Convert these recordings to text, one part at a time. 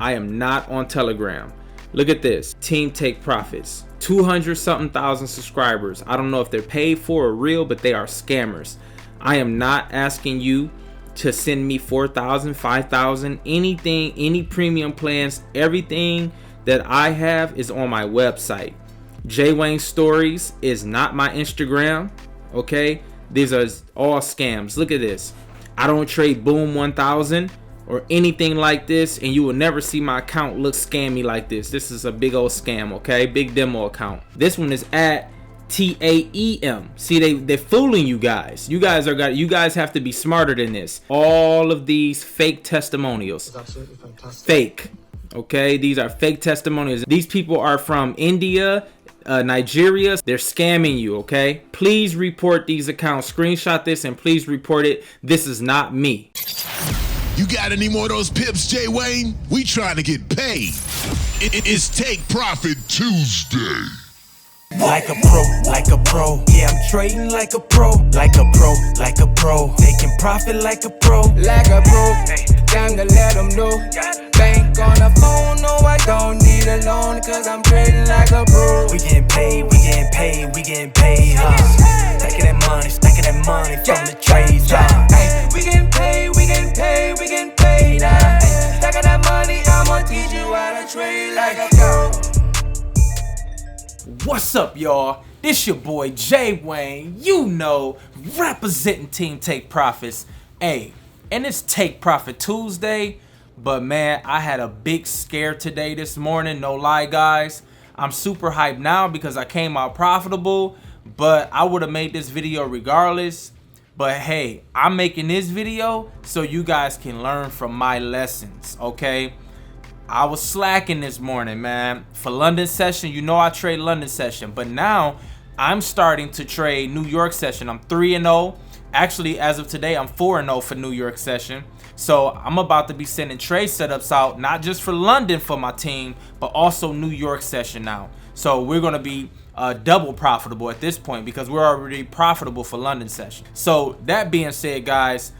I am not on Telegram. Look at this. Team Take Profits. 200 something thousand subscribers. I don't know if they're paid for or real, but they are scammers. I am not asking you to send me 4,000, 5,000, anything, any premium plans. Everything that I have is on my website. Jay Wayne Stories is not my Instagram. Okay, these are all scams. Look at this. I don't trade Boom 1000 or anything like this, and you will never see my account look scammy like this. This is a big old scam, okay? Big demo account. This one is at TAEM. See, they're fooling you guys. You guys have to be smarter than this. All of these fake testimonials. It's absolutely fantastic. Fake. Okay, these are fake testimonials. These people are from India, Nigeria. They're scamming you, okay? Please report these accounts. Screenshot this and please report it. This is not me. You got any more of those pips, Jay Wayne? We trying to get paid. It's Take Profit Tuesday. Like a pro, yeah, I'm trading like a pro, like a pro, taking profit like a pro, time to let them know, bank on the phone, no I don't need a loan, cause I'm trading like a pro. We getting paid, stacking that money from the trades, we getting paid, stacking that money, I'ma teach you how to trade like a pro. What's up, y'all? This your boy Jay Wayne, you know, representing Team Take Profits. Hey, and it's Take Profit Tuesday, but man, I had a big scare today this morning, no lie guys. I'm super hyped now because I came out profitable, but I would have made this video regardless. But hey, I'm making this video so you guys can learn from my lessons, okay? I was slacking this morning, man. For London session, you know I trade London session, but now I'm starting to trade New York session. I'm 3-0. Actually, as of today, I'm 4-0 for New York session. So I'm about to be sending trade setups out, not just for London for my team, but also New York session now. So we're going to be double profitable at this point because we're already profitable for London session. So that being said, guys,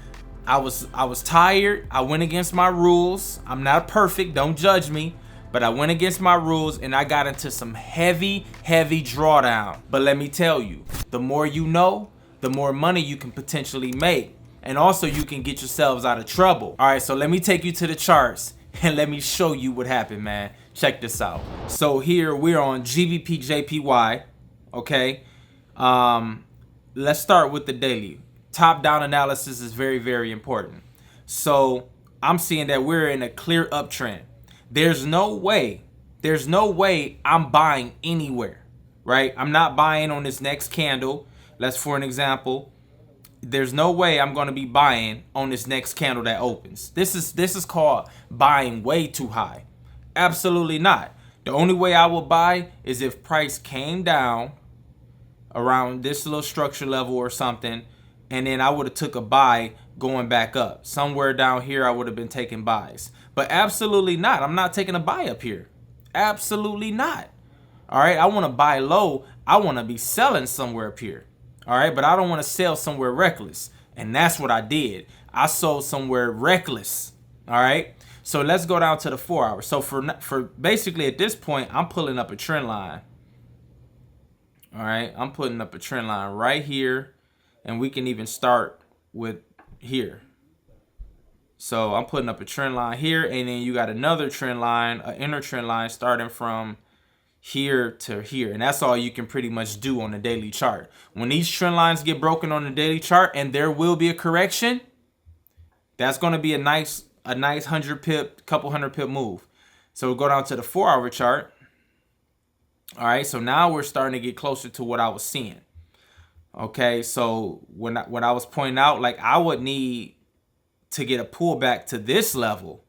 I was tired. I went against my rules. I'm not perfect, don't judge me, but I went against my rules and I got into some heavy drawdown. But let me tell you, the more you know, the more money you can potentially make, and also you can get yourselves out of trouble. All right, so let me take you to the charts and let me show you what happened, man. Check this out. So here we're on GBP/JPY. Okay, let's start with the daily. Top-down analysis is very important. So I'm seeing that we're in a clear uptrend. There's no way I'm buying anywhere, right? I'm not buying on this next candle. Let's, for an example, there's no way I'm going to be buying on this next candle that opens. This is called buying way too high. Absolutely not. The only way I will buy is if price came down around this little structure level or something, and then I would have took a buy going back up. Somewhere down here, I would have been taking buys. But absolutely not. I'm not taking a buy up here. Absolutely not. All right, I want to buy low. I want to be selling somewhere up here. All right, but I don't want to sell somewhere reckless. And that's what I did. I sold somewhere reckless. All right, so let's go down to the 4 hours. So for basically at this point, I'm pulling up a trend line. All right, I'm putting up a trend line right here. And we can even start with here. So I'm putting up a trend line here, and then you got another trend line, an inner trend line starting from here to here. And that's all you can pretty much do on the daily chart. When these trend lines get broken on the daily chart, and there will be a correction, that's going to be a nice 100 pip, couple 100 pip move. So we'll go down to the 4 hour chart. All right, so now we're starting to get closer to what I was seeing. Okay, so when I was pointing out, like, I would need to get a pullback to this level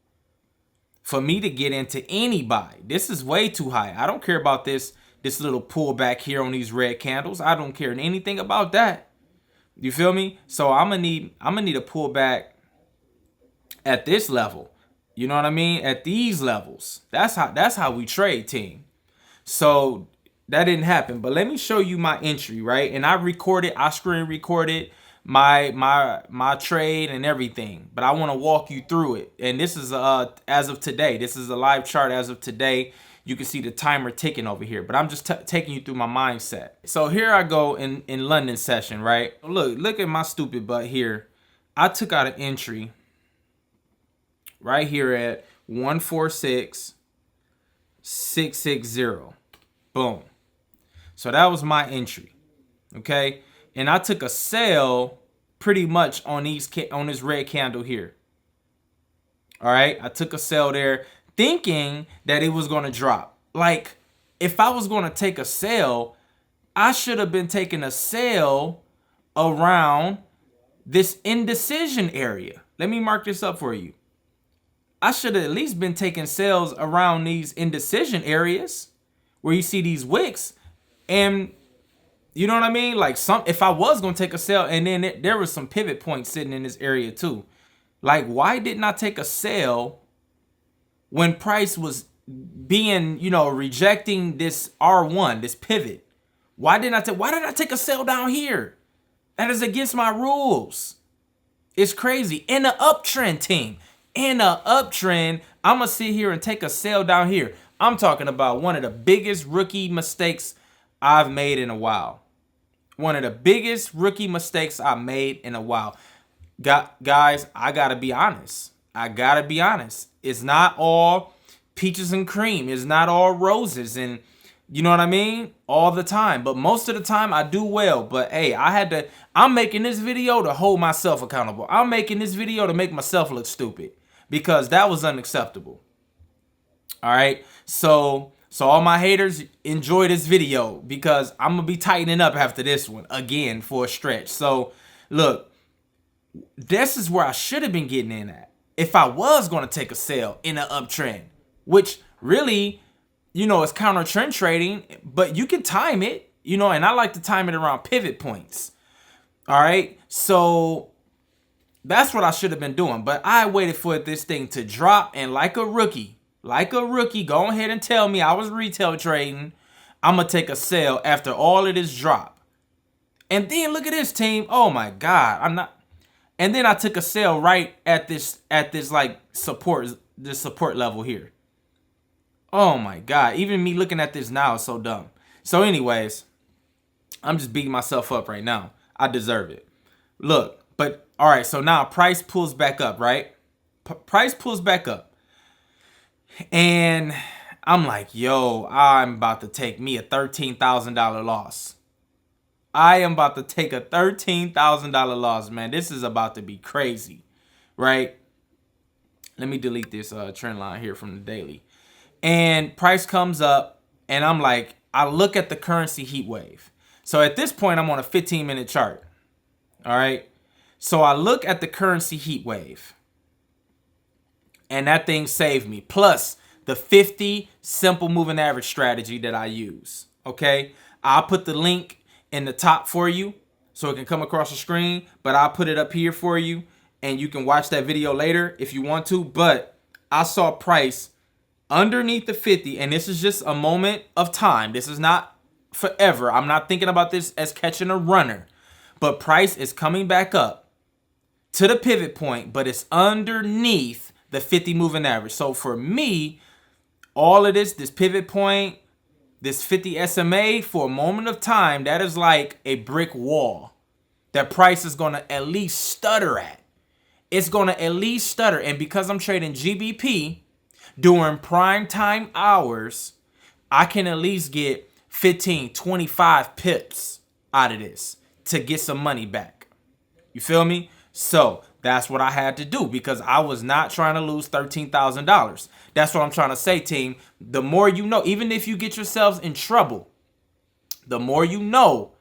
for me to get into any buy. This is way too high. I don't care about this little pullback here on these red candles. I don't care anything about that. You feel me? So I'm gonna need a pullback at this level. You know what I mean? At these levels. That's how we trade, team. So that didn't happen, but let me show you my entry, right? And I screen recorded my trade and everything, but I want to walk you through it. And this is as of today. This is a live chart as of today. You can see the timer ticking over here, but I'm just taking you through my mindset. So here I go in London session, right? Look at my stupid butt here. I took out an entry right here at 146,660. Boom. So that was my entry. Okay. And I took a sell pretty much on this red candle here. All right. I took a sell there thinking that it was going to drop. Like, if I was going to take a sell, I should have been taking a sell around this indecision area. Let me mark this up for you. I should have at least been taking sales around these indecision areas where you see these wicks. And you know what I mean? Like, if I was going to take a sell, and then there was some pivot points sitting in this area too. Like, why didn't I take a sell when price was being, rejecting this R1, this pivot? Why did I take a sell down here? That is against my rules. It's crazy. In an uptrend, team. In an uptrend, I'm going to sit here and take a sell down here. I'm talking about one of the biggest rookie mistakes I've made in a while. One of the biggest rookie mistakes I made in a while. Guys, I got to be honest. It's not all peaches and cream. It's not all roses and you know what I mean? All the time. But most of the time I do well. But hey, I'm making this video to hold myself accountable. I'm making this video to make myself look stupid because that was unacceptable. All right. So all my haters, enjoy this video because I'm going to be tightening up after this one again for a stretch. So look, this is where I should have been getting in at if I was going to take a sell in an uptrend, which really, it's counter trend trading, but you can time it, and I like to time it around pivot points. All right. So that's what I should have been doing. But I waited for this thing to drop. And like a rookie, go ahead and tell me I was retail trading. I'm going to take a sell after all of this drop. And then look at this, team. Oh my God. And then I took a sell right at this like support level here. Oh my God. Even me looking at this now is so dumb. So anyways, I'm just beating myself up right now. I deserve it. Look, but all right. So now price pulls back up, right? Price pulls back up. And I'm like, yo, I'm about to take me a $13,000 loss. I am about to take a $13,000 loss, man. This is about to be crazy, right? Let me delete this trend line here from the daily. And price comes up, and I'm like, I look at the currency heat wave. So at this point, I'm on a 15-minute chart, all right? So I look at the currency heat wave, and that thing saved me. Plus the 50 simple moving average strategy that I use, okay? I'll put the link in the top for you so it can come across the screen, but I'll put it up here for you, and you can watch that video later if you want to. But I saw price underneath the 50, and this is just a moment of time. This is not forever. I'm not thinking about this as catching a runner, but price is coming back up to the pivot point, but it's underneath the 50 moving average. So for me, all of this pivot point, this 50 SMA for a moment of time, that is like a brick wall that price is going to at least stutter at. It's going to at least stutter. And because I'm trading GBP during prime time hours, I can at least get 15, 25 pips out of this to get some money back. You feel me? So that's what I had to do because I was not trying to lose $13,000. That's what I'm trying to say, team. The more you know, even if you get yourselves in trouble, the more you know,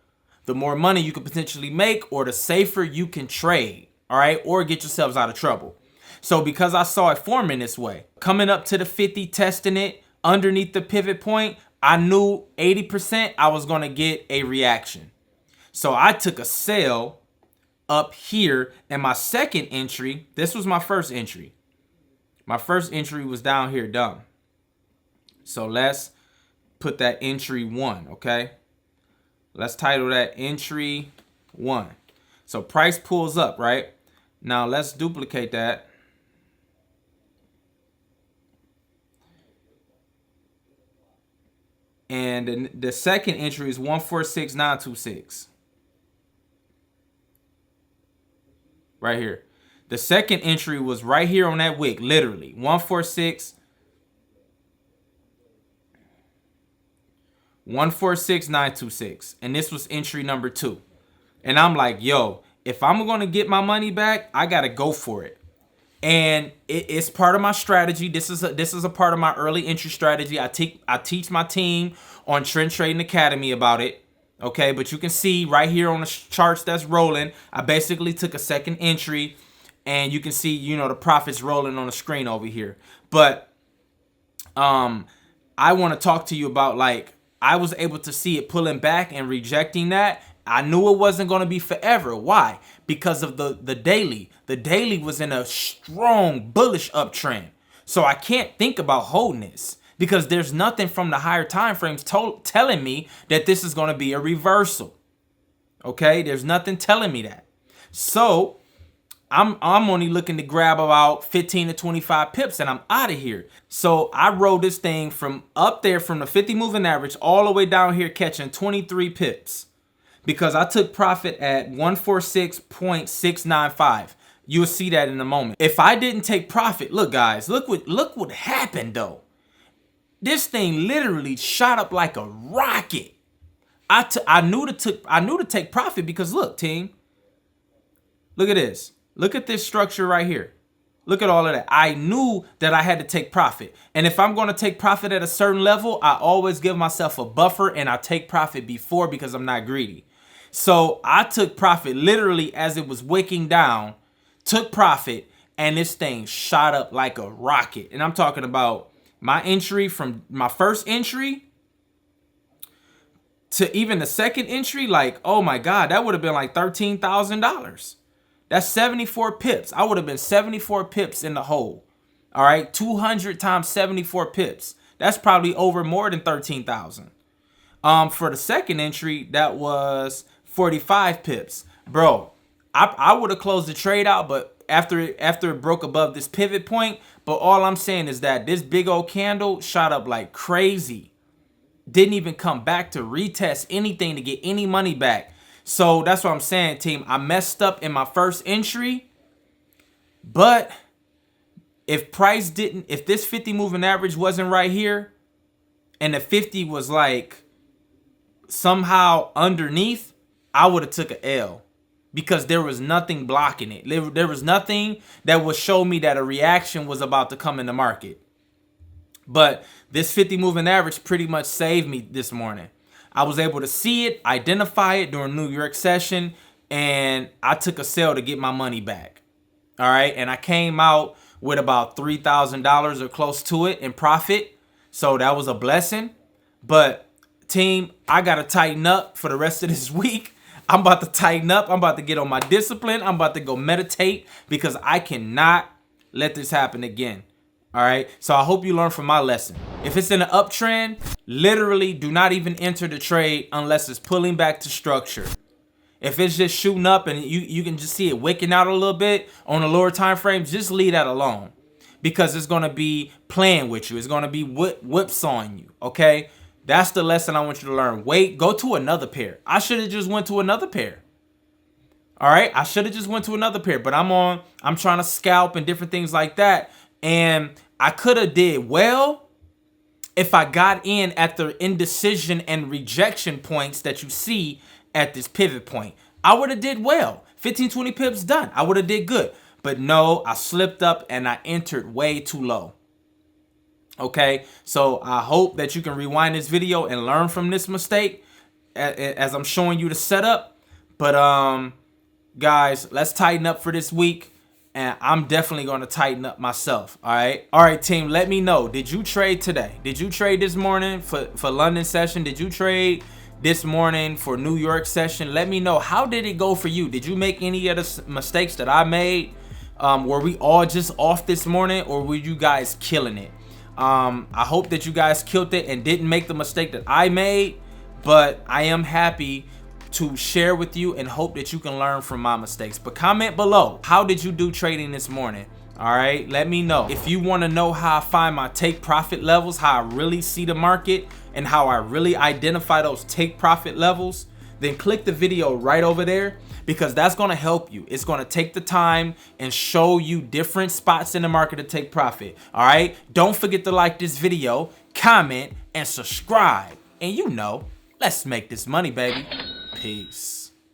the more money you could potentially make, or the safer you can trade, all right? Or get yourselves out of trouble. So because I saw it forming this way, coming up to the 50, testing it underneath the pivot point, I knew 80% I was going to get a reaction. So I took a sell up here, and my second entry, this was my first entry. My first entry was down here, dumb. So let's put that entry 1, okay? Let's title that entry 1. So price pulls up, right? Now let's duplicate that. And the second entry is 146,926. Right here. The second entry was right here on that wick, literally. 146,926. And this was entry number 2. And I'm like, yo, if I'm going to get my money back, I got to go for it. And it's part of my strategy. This is a part of my early entry strategy. I teach my team on Trend Trading Academy about it. Okay, but you can see right here on the charts that's rolling, I basically took a second entry, and you can see, you know, the profits rolling on the screen over here. But I want to talk to you about, like, I was able to see it pulling back and rejecting that. I knew it wasn't going to be forever. Why? Because of the daily. The daily was in a strong bullish uptrend. So I can't think about holding this because there's nothing from the higher time frames telling me that this is going to be a reversal. Okay? There's nothing telling me that. So I'm only looking to grab about 15 to 25 pips and I'm out of here. So I rode this thing from up there from the 50 moving average all the way down here catching 23 pips. Because I took profit at 146.695. You'll see that in a moment. If I didn't take profit, look guys, look what happened though. This thing literally shot up like a rocket. I knew to take profit because look, team. Look at this. Look at this structure right here. Look at all of that. I knew that I had to take profit. And if I'm going to take profit at a certain level, I always give myself a buffer and I take profit before because I'm not greedy. So I took profit literally as it was wicking down, took profit, and this thing shot up like a rocket. And I'm talking about my entry from my first entry to even the second entry. Like, oh my God, that would have been like $13,000. That's 74 pips. I would have been 74 pips in the hole. All right, 200 times 74 pips. That's probably over more than 13,000. For the second entry, that was 45 pips. Bro, I would have closed the trade out, but after it broke above this pivot point. But all I'm saying is that this big old candle shot up like crazy. Didn't even come back to retest anything to get any money back. So that's what I'm saying, team. I messed up in my first entry. But if this 50 moving average wasn't right here, and the 50 was like somehow underneath, I would have took an L because there was nothing blocking it. There was nothing that would show me that a reaction was about to come in the market. But this 50 moving average pretty much saved me this morning. I was able to see it, identify it during New York session, and I took a sell to get my money back. All right, and I came out with about $3,000 or close to it in profit. So that was a blessing. But team, I got to tighten up for the rest of this week. I'm about to tighten up. I'm about to get on my discipline. I'm about to go meditate because I cannot let this happen again. All right. So I hope you learn from my lesson. If it's in an uptrend, literally do not even enter the trade unless it's pulling back to structure. If it's just shooting up and you can just see it wicking out a little bit on the lower time frames, just leave that alone because it's going to be playing with you. It's going to be whipsawing you. Okay. That's the lesson I want you to learn. Wait, go to another pair. I should have just went to another pair. All right. I should have just went to another pair, but I'm trying to scalp and different things like that. And I could have did well if I got in at the indecision and rejection points that you see at this pivot point. I would have did well. 15, 20 pips done. I would have did good. But no, I slipped up and I entered way too low. Okay, so I hope that you can rewind this video and learn from this mistake as I'm showing you the setup. But guys, let's tighten up for this week, and I'm definitely going to tighten up myself. All right, team, let me know. Did you trade today? Did you trade this morning for London session? Did you trade this morning for New York session? Let me know. How did it go for you? Did you make any of the mistakes that I made? Were we all just off this morning, or were you guys killing it? I hope that you guys killed it and didn't make the mistake that I made, but I am happy to share with you and hope that you can learn from my mistakes. But comment below, how did you do trading this morning? All right, let me know. If you want to know how I find my take profit levels, how I really see the market, and how I really identify those take profit levels, then click the video right over there, because that's going to help you. It's going to take the time and show you different spots in the market to take profit. All right, don't forget to like this video, comment, and subscribe. And you know, let's make this money, baby. Peace.